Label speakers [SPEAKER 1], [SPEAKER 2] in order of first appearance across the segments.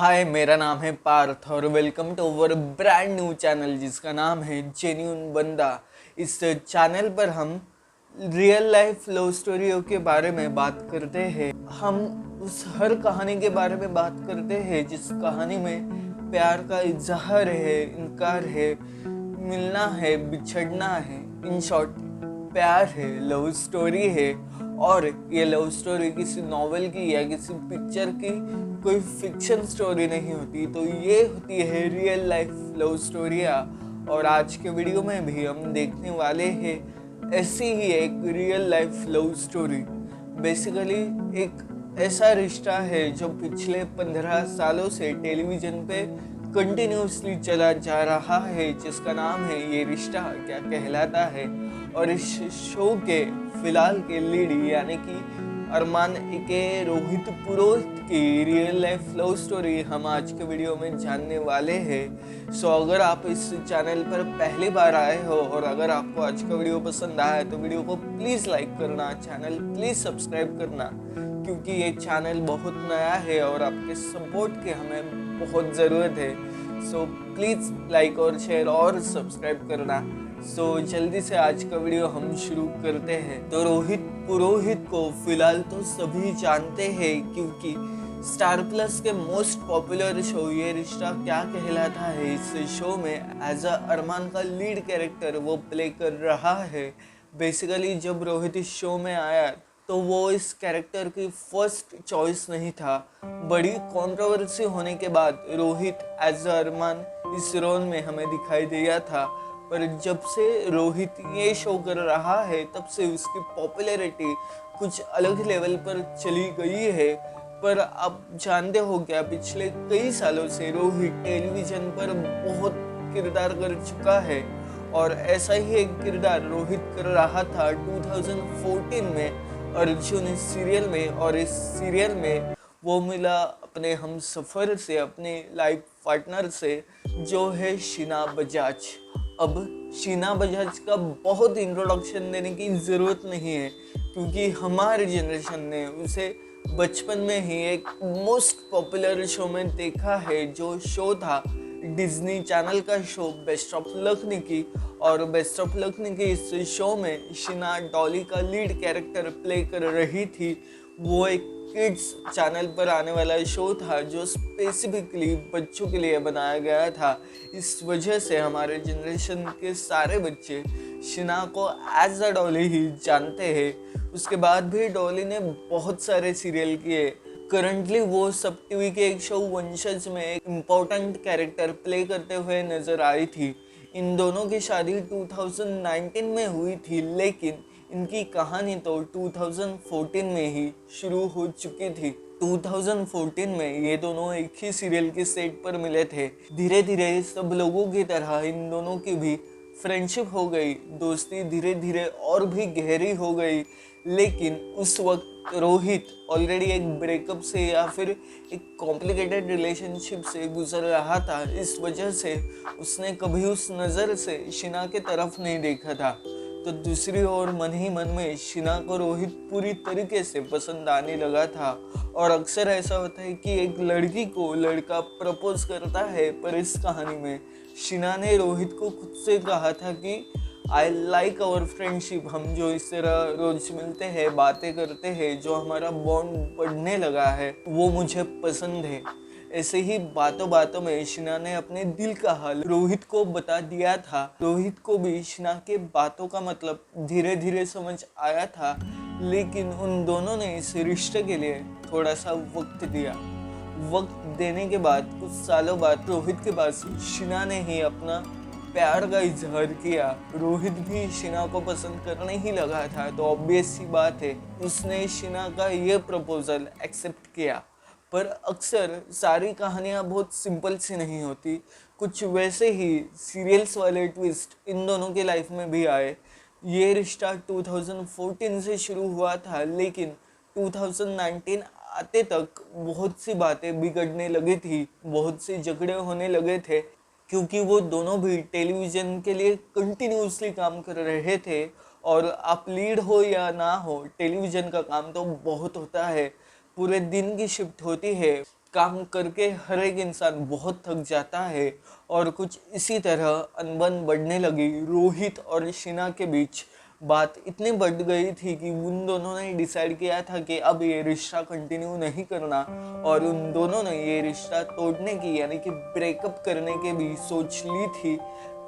[SPEAKER 1] हाय, मेरा नाम है पार्थ और welcome to our brand new channel जिसका नाम है जेन्यून बंदा। इस चैनल पर हम रियल लाइफ लव स्टोरियों के बारे में बात करते हैं। हम उस हर कहानी के बारे में बात करते हैं जिस कहानी में प्यार का इजहार है, इनकार है, मिलना है, बिछड़ना है, इन शॉर्ट प्यार है, लव स्टोरी है। और ये लव स्टोरी किसी नॉवेल की या किसी पिक्चर की कोई फिक्शन स्टोरी नहीं होती, तो ये होती है रियल लाइफ लव स्टोरिया। और आज के वीडियो में भी हम देखने वाले हैं ऐसी ही एक real life love story. Basically एक ऐसा रिश्ता है जो पिछले 15 सालों से टेलीविजन पे कंटिन्यूसली चला जा रहा है, जिसका नाम है ये रिश्ता क्या कहलाता है। और इस शो के फिलहाल के लीड यानी कि अरमान के रोहित पुरोहित की रियल लाइफ लव स्टोरी हम आज के वीडियो में जानने वाले हैं। सो अगर आप इस चैनल पर पहली बार आए हो और अगर आपको आज का वीडियो पसंद आया तो वीडियो को प्लीज़ लाइक करना, चैनल प्लीज़ सब्सक्राइब करना, क्योंकि ये चैनल बहुत नया है और आपके सपोर्ट की हमें बहुत ज़रूरत है। सो प्लीज़ लाइक और शेयर और सब्सक्राइब करना। सो जल्दी से आज का वीडियो हम शुरू करते हैं। तो रोहित पुरोहित को फिलहाल तो सभी जानते हैं, क्योंकि स्टार प्लस के मोस्ट पॉपुलर शो ये रिश्ता क्या कहलाता है, इस शो में एज अ अरमान का लीड कैरेक्टर वो प्ले कर रहा है। बेसिकली जब रोहित इस शो में आया तो वो इस कैरेक्टर की फर्स्ट चॉइस नहीं था। बड़ी कंट्रोवर्सी होने के बाद रोहित एज अरमान इस रोल में हमें दिखाई दिया था, पर जब से रोहित ये शो कर रहा है तब से उसकी पॉपुलैरिटी कुछ अलग लेवल पर चली गई है। पर आप जानते हो क्या, पिछले कई सालों से रोहित टेलीविजन पर बहुत किरदार कर चुका है और ऐसा ही एक किरदार रोहित कर रहा था 2014 में अर्जुन सीरियल में। और इस सीरियल में वो मिला अपने हम सफ़र से, अपने लाइफ पार्टनर से, जो है शीना बजाज। अब शीना बजाज का बहुत इंट्रोडक्शन देने की ज़रूरत नहीं है, क्योंकि हमारे जनरेशन ने उसे बचपन में ही एक मोस्ट पॉपुलर शो में देखा है, जो शो था डिज्नी चैनल का शो बेस्ट ऑफ लक निकी। और बेस्ट ऑफ लक निकी इस शो में शीना डॉली का लीड कैरेक्टर प्ले कर रही थी। वो एक किड्स चैनल पर आने वाला शो था जो स्पेसिफिकली बच्चों के लिए बनाया गया था। इस वजह से हमारे जनरेशन के सारे बच्चे शीना को एज अ डॉली ही जानते हैं। उसके बाद भी डॉली ने बहुत सारे सीरियल किए। करंटली वो सब टीवी के एक शो वंशज में एक इम्पोर्टेंट कैरेक्टर प्ले करते हुए नजर आई थी। इन दोनों की शादी 2019 में हुई थी, लेकिन इनकी कहानी तो 2014 में ही शुरू हो चुकी थी। 2014 में ये दोनों एक ही सीरियल के सेट पर मिले थे। धीरे धीरे सब लोगों की तरह इन दोनों की भी फ्रेंडशिप हो गई, दोस्ती धीरे धीरे और भी गहरी हो गई। लेकिन उस वक्त रोहित ऑलरेडी एक ब्रेकअप से या फिर एक कॉम्प्लिकेटेड रिलेशनशिप से गुजर रहा था। इस वजह से उसने कभी उस नज़र से शीना के तरफ नहीं देखा था। तो दूसरी ओर मन ही मन में शीना को रोहित पूरी तरीके से पसंद आने लगा था। और अक्सर ऐसा होता है कि एक लड़की को लड़का प्रपोज करता है, पर इस कहानी में शीना ने रोहित को खुद से कहा था कि आई लाइक आवर फ्रेंडशिप। हम जो इस तरह रोज मिलते हैं, बातें करते हैं, जो हमारा बॉन्ड बढ़ने लगा है, वो मुझे पसंद है। ऐसे ही बातों बातों में शीना ने अपने दिल का हाल रोहित को बता दिया था। रोहित को भी शीना के बातों का मतलब धीरे धीरे समझ आया था, लेकिन उन दोनों ने इस रिश्ते के लिए थोड़ा सा वक्त दिया। वक्त देने के बाद कुछ सालों बाद रोहित के पास शीना ने ही अपना प्यार का इजहार किया। रोहित भी शीना को पसंद करने ही लगा था, तो ऑब्वियस सी बात है उसने शीना का ये प्रपोजल एक्सेप्ट किया। पर अक्सर सारी कहानियाँ बहुत सिंपल सी नहीं होती, कुछ वैसे ही सीरियल्स वाले ट्विस्ट इन दोनों के लाइफ में भी आए। ये रिश्ता 2014 से शुरू हुआ था, लेकिन 2019 आते तक बहुत सी बातें बिगड़ने लगी थी, बहुत से झगड़े होने लगे थे, क्योंकि वो दोनों भी टेलीविज़न के लिए कंटिन्यूसली काम कर रहे थे। और आप लीड हो या ना हो, टेलीविज़न का काम तो बहुत होता है, पूरे दिन की शिफ्ट होती है। काम करके हर एक इंसान बहुत थक जाता है और कुछ इसी तरह अनबन बढ़ने लगी। रोहित और शीना के बीच बात इतनी बढ़ गई थी कि उन दोनों ने डिसाइड किया था कि अब ये रिश्ता कंटिन्यू नहीं करना और उन दोनों ने ये रिश्ता तोड़ने की यानी कि ब्रेकअप करने की भी सोच ली थी।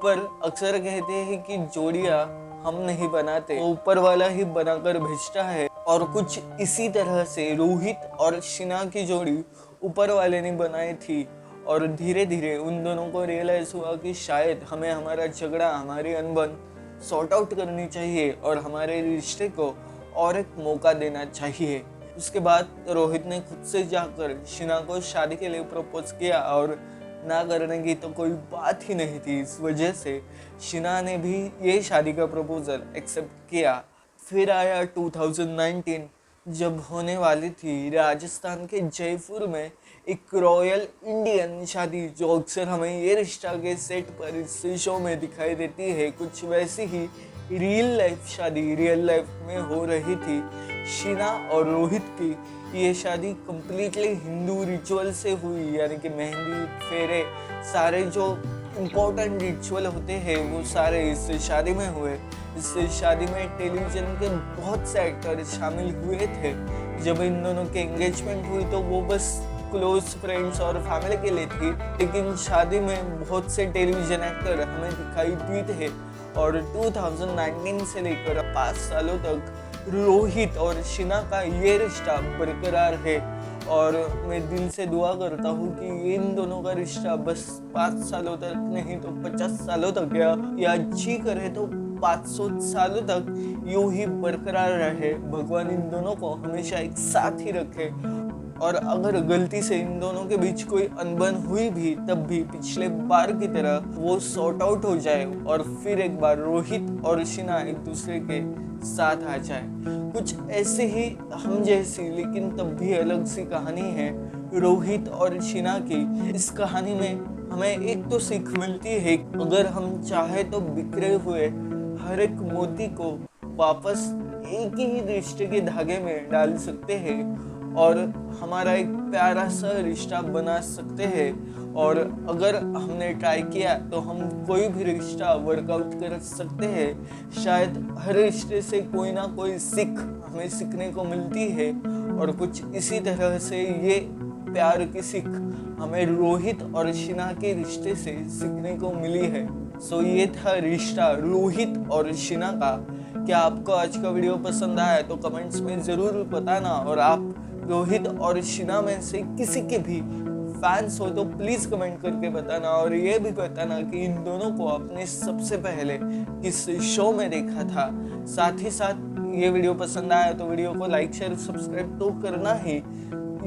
[SPEAKER 1] पर अक्सर कहते हैं कि जोड़ियां हम नहीं बनाते, ऊपर वाला ही बनाकर भेजता है और कुछ इसी तरह से रोहित और शीना की जोड़ी ऊपर वाले ने बनाई थी। और धीरे धीरे उन दोनों को रियलाइज हुआ कि शायद हमें हमारा झगड़ा, हमारी अनबन सॉर्ट आउट करनी चाहिए और हमारे रिश्ते को और एक मौका देना चाहिए। उसके बाद रोहित ने खुद से जाकर शीना को शादी के लिए प्रपोज किया और ना करने की तो कोई बात ही नहीं थी। इस वजह से शीना ने भी ये शादी का प्रपोजल एक्सेप्ट किया। फिर आया 2019, जब होने वाली थी राजस्थान के जयपुर में एक रॉयल इंडियन शादी, जो अक्सर हमें ये रिश्ता के सेट पर इस शो में दिखाई देती है। कुछ वैसी ही रियल लाइफ शादी रियल लाइफ में हो रही थी। शीना और रोहित की ये शादी कम्प्लीटली हिंदू रिचुअल से हुई, यानी कि मेहंदी, फेरे, सारे जो इम्पोर्टेंट रिचुअल होते हैं वो सारे इस शादी में हुए। इस शादी में टेलीविजन के बहुत से एक्टर शामिल हुए थे। जब इन दोनों की एंगेजमेंट हुई तो वो बस क्लोज फ्रेंड्स और फैमिली के लिए थी, लेकिन शादी में बहुत से टेलीविजन एक्टर हमें दिखाई दिए थे। और 2019 से लेकर 5 सालों तक रोहित और शीना का ये रिश्ता बरकरार है और मैं दिल से दुआ करता हूँ कि इन दोनों का रिश्ता बस 5 सालों तक नहीं तो 50 सालों तक या जी करे तो 500 सालों तक यूं ही बरकरार रहे। भगवान इन दोनों को हमेशा एक साथ ही रखे और अगर गलती से इन दोनों के बीच कोई अनबन हुई भी तब भी पिछले बार की तरह वो सॉर्ट आउट हो जाए और फिर एक बार रोहित और शीना एक दूसरे के साथ आ जाए। कुछ ऐसे ही हम जैसी लेकिन तब भी अलग सी कहानी है रोहित और शीना की। इस कहानी में हमें एक तो सीख मिलती है, अगर हम चाहे तो बिखरे हुए हर एक मोती को वापस एक ही रिश्ते के धागे में डाल सकते हैं और हमारा एक प्यारा सा रिश्ता बना सकते हैं। और अगर हमने ट्राई किया तो हम कोई भी रिश्ता वर्कआउट कर सकते हैं। शायद हर रिश्ते से कोई ना कोई सीख हमें सीखने को मिलती है और कुछ इसी तरह से ये प्यार की सीख हमें रोहित और शीना के रिश्ते से सीखने को मिली है। सो ये था रिश्ता रोहित और शीना का। क्या आपको आज का वीडियो पसंद आया तो कमेंट्स में ज़रूर बताना और आप रोहित और शीना में से किसी के भी फैंस हो तो प्लीज़ कमेंट करके बताना और ये भी बताना कि इन दोनों को आपने सबसे पहले किस शो में देखा था। साथ ही साथ ये वीडियो पसंद आया तो वीडियो को लाइक शेयर सब्सक्राइब तो करना ही।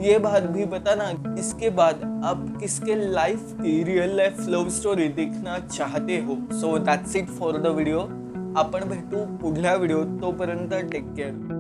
[SPEAKER 1] ये बात भी बताना इसके बाद आप किसके लाइफ की रियल लाइफ लव स्टोरी देखना चाहते हो। So that's it for the video. आपण भेटू पुढल्या व्हिडिओ, तोपर्यंत टेक केअर।